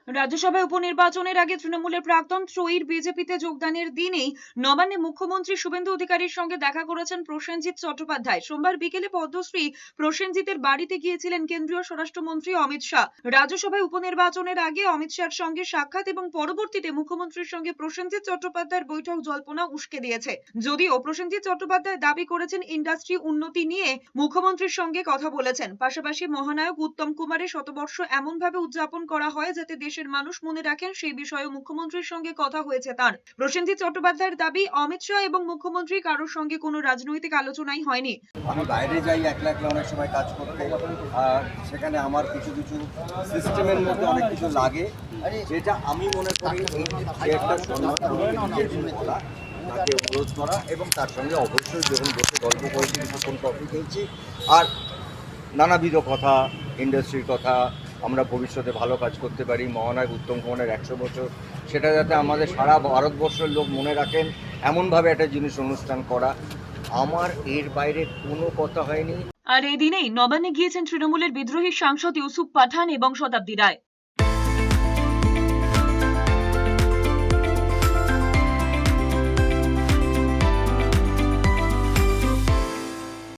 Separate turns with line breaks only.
রাজ্যসভায় উপনির্বাচনের আগে তৃণমূলের প্রাক্তন ত্রয়ীর বিজেপিতে যোগদানের দিনেই নবান্নে মুখ্যমন্ত্রী শুভেন্দু অধিকারীর সঙ্গে দেখা করেছেন প্রসেনজিৎ চট্টোপাধ্যায়। সোমবার বিকেলে পদ্মশ্রী প্রসেনজিতের বাড়িতে গিয়েছিলেন কেন্দ্রীয় স্বরাষ্ট্রমন্ত্রী অমিত শাহ। রাজ্যসভায় উপনির্বাচনের আগে অমিত শাহর সঙ্গে সাক্ষাৎ এবং পরবর্তীতে মুখ্যমন্ত্রীর সঙ্গে প্রসেনজিৎ চট্টোপাধ্যায়ের বৈঠক জল্পনা উস্কে দিয়েছে। যদিও প্রসেনজিৎ চট্টোপাধ্যায় দাবি করেছেন ইন্ডাস্ট্রি উন্নতি নিয়ে মুখ্যমন্ত্রীর সঙ্গে কথা বলেছেন। পাশাপাশি মহানায়ক উত্তম কুমারের শতবর্ষ এমনভাবে উদযাপন করা হয় যাতে দেশের মানুষ মনে রাখেন সেই বিষয়ে মুখ্যমন্ত্রীর সঙ্গে কথা হয়েছে তার। প্রসেনজিৎ চট্টোপাধ্যায়ের দাবি, অমিত শাহ এবং মুখ্যমন্ত্রী কারোর সঙ্গে কোনো রাজনৈতিক আলোচনাই হয়নি।
আমি বাইরে যাই একলা একলা অনেক সময় কাজ করতে, আর সেখানে আমার কিছু কিছু সিস্টেমের মধ্যে অনেক কিছু লাগে, যেটা আমি মনে করি যে একটা সম্মান বলা, তাকে অনুরোধ করা এবং তার সঙ্গে অবশ্যই যখন বসে গল্প করেছি, কিছুক্ষণ কফি খেয়েছি, আর নানাবিধ কথা, ইন্ডাস্ট্রির কথা, আমরা ভবিষ্যতে ভালো কাজ করতে পারি, মহানায়ক উত্তম কুমারের 100 বছর, সেটা যাতে আমাদের সারা ভারতবর্ষের লোক মনে রাখেন এমনভাবে একটা জিনিস অনুষ্ঠান করা। আমার এর বাইরে কোনো কথা হয়নি।
আর এদিনেই নবান্নে গিয়েছেন তৃণমূলের বিদ্রোহী সাংসদ ইউসুফ পাঠান এবং শতাব্দী রায়।